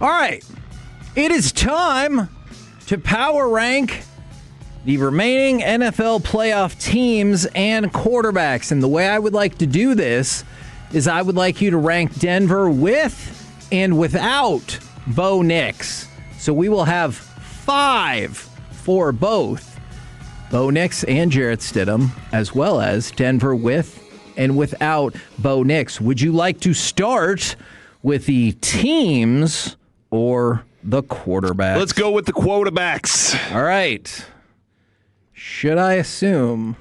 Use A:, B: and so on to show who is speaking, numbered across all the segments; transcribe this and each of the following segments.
A: All right, it is time to power rank the remaining NFL playoff teams and quarterbacks. And the way I would like to do this is I would like you to rank Denver with and without Bo Nix. So we will have 5 for both Bo Nix and Jarrett Stidham, as well as Denver with and without Bo Nix. Would you like to start with the teams or the quarterbacks?
B: Let's go with the quarterbacks.
A: All right. Should I assume,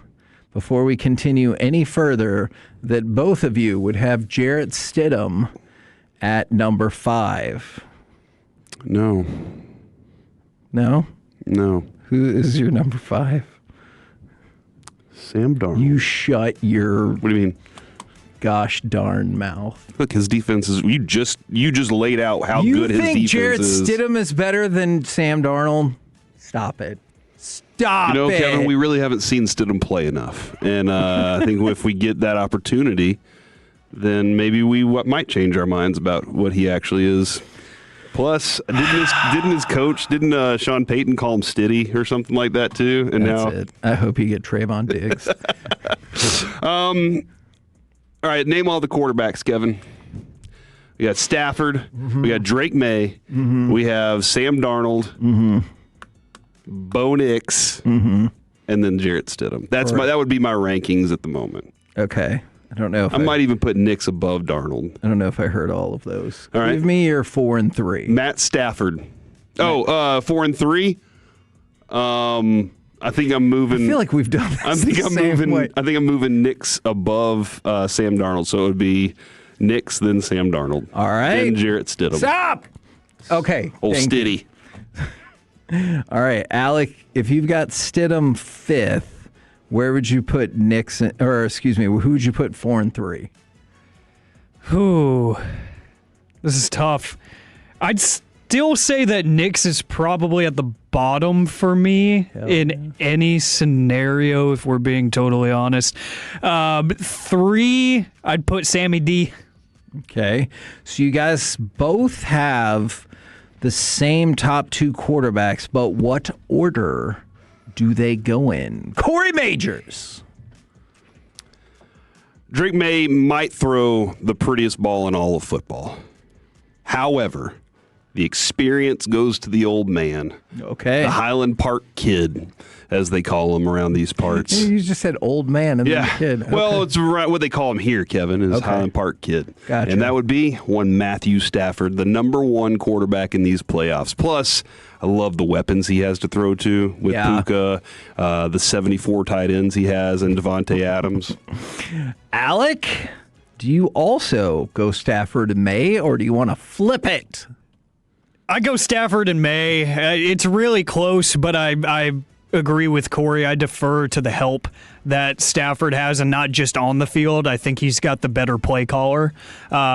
A: before we continue any further, that both of you would have Jarrett Stidham at number 5?
B: No.
A: No?
B: No.
A: Who is your number 5?
B: Sam Darnold.
A: You shut your
B: What do you mean?
A: gosh darn mouth.
B: Look, his defense is. You just laid out how good his defense is.
A: You think Jarrett Stidham is better than Sam Darnold? Stop it. Stop it.
B: Kevin, we really haven't seen Stidham play enough. And I think if we get that opportunity, then maybe we might change our minds about what he actually is. Plus, didn't his coach, Sean Payton call him Stiddy or something like that too? And
A: That's
B: now,
A: it. I hope you get Trayvon Diggs.
B: All right, name all the quarterbacks, Kevin. We got Stafford. Mm-hmm. We got Drake May. Mm-hmm. We have Sam Darnold. Mm-hmm. Bo Nix. Mm-hmm. And then Jarrett Stidham. That would be my rankings at the moment.
A: Okay. I don't know if
B: I might even put Nix above Darnold.
A: I don't know if I heard all of those.
B: All right.
A: Give me your 4 and 3.
B: Matt Stafford. 4 and 3. I think I'm moving.
A: I feel like we've done this
B: I think I'm moving Nix above Sam Darnold. So it would be Nix, then Sam Darnold.
A: All right.
B: Then Jarrett Stidham.
A: Stop! Okay.
B: Old Stiddy.
A: All right, Alec, if you've got Stidham 5th, where would you put Nix, who would you put 4 and 3?
C: Ooh, this is tough. I'd still say that Nix is probably at the bottom for me in any scenario, if we're being totally honest. 3, I'd put Sammy D.
A: Okay, so you guys both have the same top 2 quarterbacks, but what order do they go in? Corey Majors.
B: Drake May might throw the prettiest ball in all of football. However, the experience goes to the old man.
A: Okay.
B: The Highland Park Kid, as they call him around these parts.
A: You just said old man and then kid. Okay.
B: Well, it's right what they call him here, Kevin, is Highland Park Kid.
A: Gotcha.
B: And that would be one Matthew Stafford, the number 1 quarterback in these playoffs. Plus, I love the weapons he has to throw to with Puka, the 74 tight ends he has, and Devontae Adams.
A: Alec, do you also go Stafford and May, or do you want to flip it?
C: I go Stafford and May. It's really close, but I agree with Corey. I defer to the help that Stafford has, and not just on the field. I think he's got the better play caller,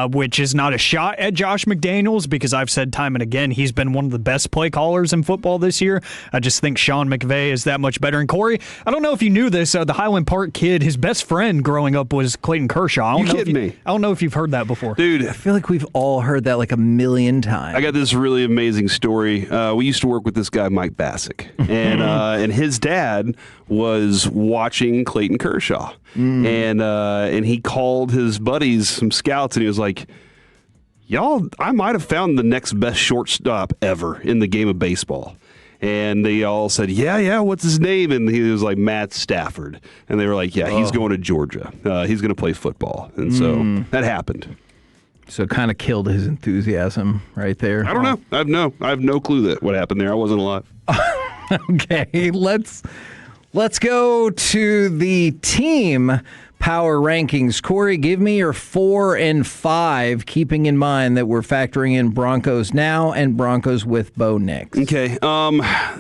C: which is not a shot at Josh McDaniels, because I've said time and again he's been one of the best play callers in football this year. I just think Sean McVay is that much better. And Corey, I don't know if you knew this, the Highland Park Kid, his best friend growing up was Clayton Kershaw.
B: You kidding me?
C: I don't know if you've heard that before.
B: Dude,
A: I feel like we've all heard that like a million times.
B: I got this really amazing story. We used to work with this guy, Mike Bassick, and his dad was watching Clayton Kershaw, and he called his buddies, some scouts, and he was like, "Y'all, I might have found the next best shortstop ever in the game of baseball." And they all said, yeah, what's his name? And he was like, Matt Stafford. And they were like, yeah, he's going to Georgia. He's going to play football. And so that happened.
A: So it kind of killed his enthusiasm right there.
B: I don't know. I have no clue what happened there. I wasn't alive.
A: Okay, let's go to the team power rankings. Corey, give me your 4 and 5, keeping in mind that we're factoring in Broncos now and Broncos with Bo Nix.
B: Okay. I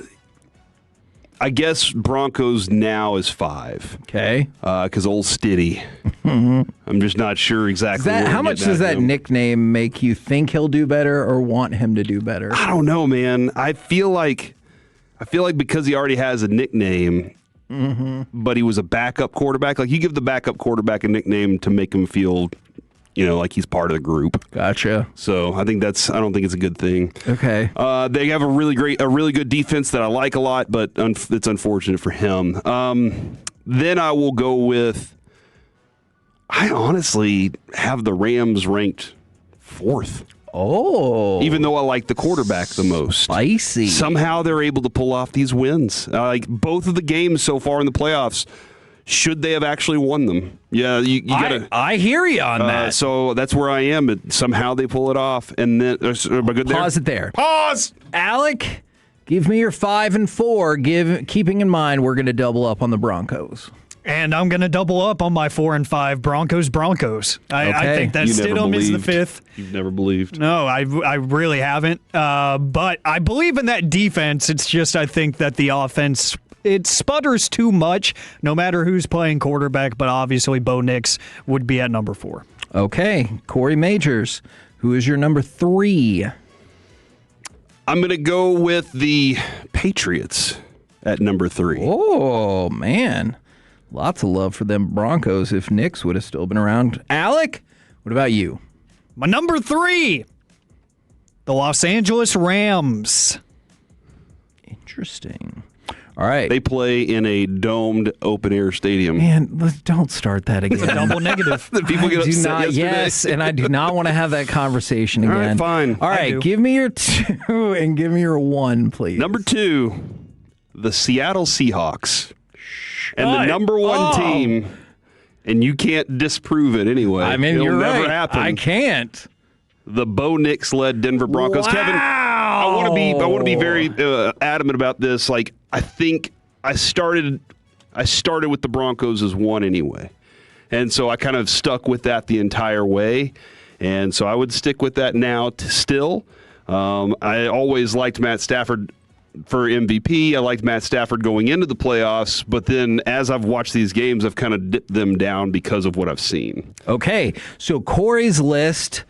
B: guess Broncos now is 5.
A: Okay.
B: Because old Stiddy. I'm just not sure exactly.
A: How much does that nickname make you think he'll do better or want him to do better?
B: I don't know, man. I feel like because he already has a nickname, but he was a backup quarterback. Like, you give the backup quarterback a nickname to make him feel like he's part of the group.
A: Gotcha.
B: So I don't think it's a good thing.
A: Okay.
B: They have a really good defense that I like a lot, but it's unfortunate for him. Then I will go with, I honestly have the Rams ranked 4th.
A: Oh.
B: Even though I like the quarterback the most.
A: Spicy.
B: Somehow they're able to pull off these wins. Like both of the games so far in the playoffs, should they have actually won them? Yeah, you gotta.
A: I hear you on that.
B: So that's where I am. But somehow they pull it off, and then am I good there?
A: Pause it there.
B: Pause.
A: Alec, give me your 5 and 4. Keeping in mind we're going to double up on the Broncos.
C: And I'm going to double up on my 4 and 5 Broncos. I think that Stidham is the 5th.
B: You've never believed.
C: No, I really haven't. But I believe in that defense. It's just I think that the offense, it sputters too much no matter who's playing quarterback, but obviously Bo Nix would be at number 4.
A: Okay, Corey Majors, who is your number 3?
B: I'm going to go with the Patriots at number 3.
A: Oh, man. Lots of love for them Broncos if Nix would have still been around. Alec, what about you?
C: My number 3, the Los Angeles Rams.
A: Interesting. All right.
B: They play in a domed open-air stadium.
A: Man, don't start that again.
C: It's a double negative.
B: The people get upset yesterday.
A: Yes, and I do not want to have that conversation again.
B: All right, fine.
A: All right, give me your 2 and give me your 1, please.
B: Number 2, the Seattle Seahawks. And the number 1 team, and you can't disprove it anyway.
A: I mean,
B: it'll
A: you're
B: never
A: right.
B: happen.
A: I can't.
B: The Bo Nix-led Denver Broncos.
A: Wow.
B: Kevin, I want to be very adamant about this. Like, I think I started with the Broncos as 1 anyway, and so I kind of stuck with that the entire way, and so I would stick with that now. Still, I always liked Matt Stafford for MVP. I liked Matt Stafford going into the playoffs, but then as I've watched these games, I've kind of dipped them down because of what I've seen.
A: Okay, so Corey's list,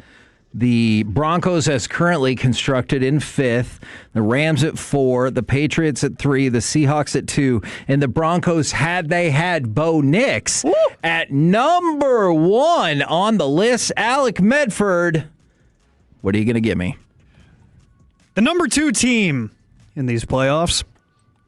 A: the Broncos as currently constructed in 5th, the Rams at 4, the Patriots at 3, the Seahawks at 2, and the Broncos, had they had Bo Nix, at number 1 on the list. Alec Medford, what are you going to give me?
C: The number 2 team in these playoffs,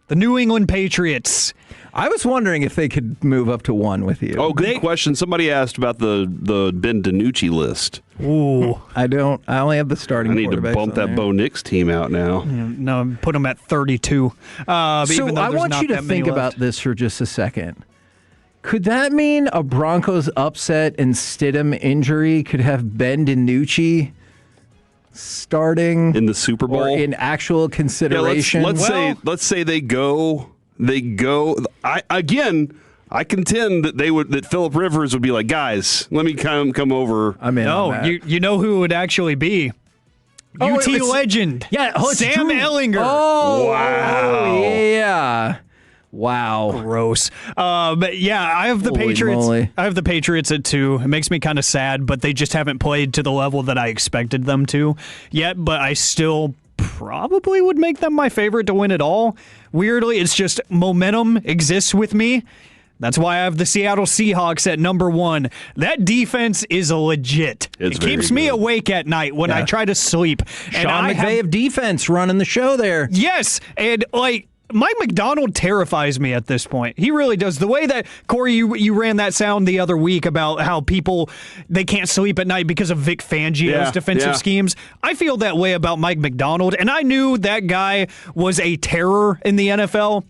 C: the New England Patriots.
A: I was wondering if they could move up to 1 with you.
B: Oh, good question. Somebody asked about the Ben DiNucci list.
C: Ooh.
A: I only have the starting
B: I need to
A: quarterbacks
B: bump
A: on
B: that
A: there.
B: Bo Nix team out now.
C: No, put them at 32.
A: So I want you to think about this for just a second. Could that mean a Broncos upset and Stidham injury could have Ben DiNucci starting
B: in the Super Bowl,
A: or in actual consideration?
B: Yeah, let's say they go. I contend that Phillip Rivers would be like, guys, let me come over.
A: I'm in.
C: No, you know who it would actually be? UT legend.
A: Yeah,
C: Sam Ellinger.
A: Oh,
B: wow.
A: Yeah. Wow.
C: Gross. But yeah, I have the
A: Holy
C: Patriots.
A: moly.
C: I have the Patriots at 2. It makes me kind of sad, but they just haven't played to the level that I expected them to yet. But I still probably would make them my favorite to win it all. Weirdly, it's just momentum exists with me. That's why I have the Seattle Seahawks at number 1. That defense is legit.
B: It
C: keeps me awake at night when I try to sleep.
A: Sean McVay of defense running the show there.
C: Yes, and Mike McDonald terrifies me at this point. He really does. The way that, Corey, you ran that sound the other week about how people, they can't sleep at night because of Vic Fangio's defensive schemes. I feel that way about Mike McDonald, and I knew that guy was a terror in the NFL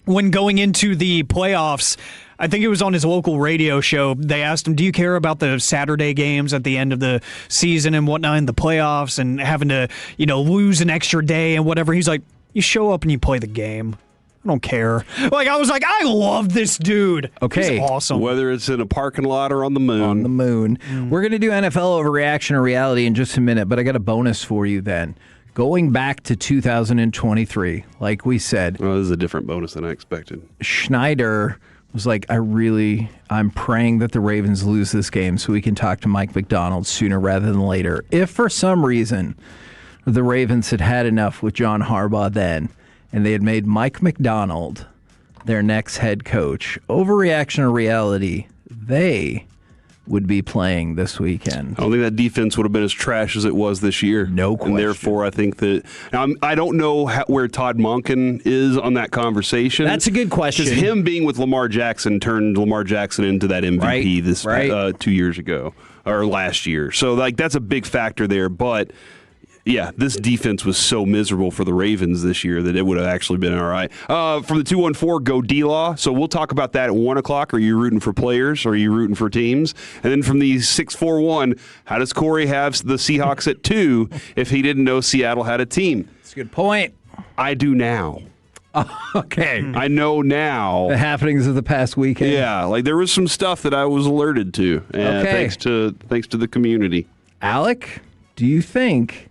C: when going into the playoffs. I think it was on his local radio show. They asked him, do you care about the Saturday games at the end of the season and whatnot in the playoffs and having to, lose an extra day and whatever? He's like, you show up and you play the game. I don't care. I was like, I love this dude.
A: Okay.
C: He's awesome.
B: Whether it's in a parking lot or on the moon.
A: On the moon. We're going to do NFL overreaction or reality in just a minute, but I got a bonus for you then. Going back to 2023, like we said.
B: Well, this is a different bonus than I expected.
A: Schneider was like, I'm praying that the Ravens lose this game so we can talk to Mike McDonald sooner rather than later. If for some reason the Ravens had had enough with John Harbaugh then, and they had made Mike McDonald their next head coach, overreaction or reality, they would be playing this weekend.
B: I don't think that defense would have been as trash as it was this year.
A: No question.
B: And therefore, I think that I don't know where Todd Monken is on that conversation.
A: That's a good question.
B: Because him being with Lamar Jackson turned Lamar Jackson into that MVP 2 years ago or last year. So that's a big factor there. But yeah, this defense was so miserable for the Ravens this year that it would have actually been all right. From the 214, go D-Law. So we'll talk about that at 1 o'clock. Are you rooting for players or are you rooting for teams? And then from the 641, how does Corey have the Seahawks at 2 if he didn't know Seattle had a team?
A: That's a good point.
B: I do now.
A: Okay.
B: I know now.
A: The happenings of the past weekend.
B: Yeah, there was some stuff that I was alerted to. Thanks to the community.
A: Alec, do you think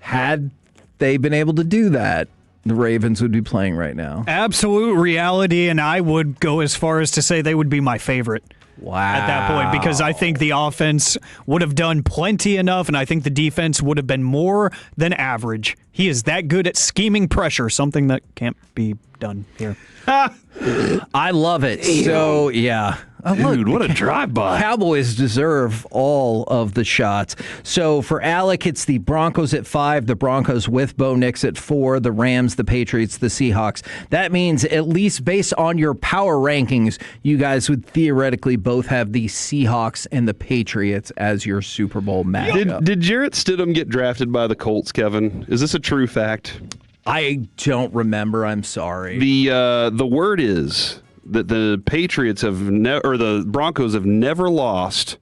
A: had they been able to do that, the Ravens would be playing right now?
C: Absolute reality, and I would go as far as to say they would be my favorite.
A: Wow.
C: At that point, because I think the offense would have done plenty enough, and I think the defense would have been more than average. He is that good at scheming pressure, something that can't be done here.
A: I love it. Damn. So, yeah.
B: Dude, what a drive-by.
A: Cowboys deserve all of the shots. So for Alec, it's the Broncos at 5, the Broncos with Bo Nix at 4, the Rams, the Patriots, the Seahawks. That means, at least based on your power rankings, you guys would theoretically both have the Seahawks and the Patriots as your Super Bowl matchup.
B: Did Jarrett Stidham get drafted by the Colts, Kevin? Is this a true fact?
A: I don't remember. I'm sorry.
B: The word is that the Patriots or the Broncos have never lost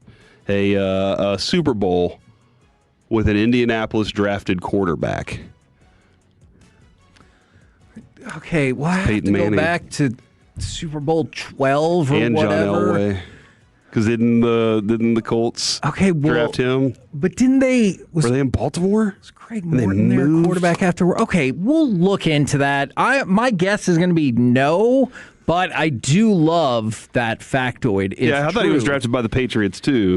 B: a Super Bowl with an Indianapolis drafted quarterback.
A: Okay, well, I have to go back to Super Bowl 12 or
B: and
A: whatever.
B: John Elway. Because didn't the Colts draft him?
A: But didn't they?
B: Were they in Baltimore?
A: Was Craig Morton their quarterback after? Okay, we'll look into that. My guess is going to be no, but I do love that factoid.
B: I thought he was drafted by the Patriots too.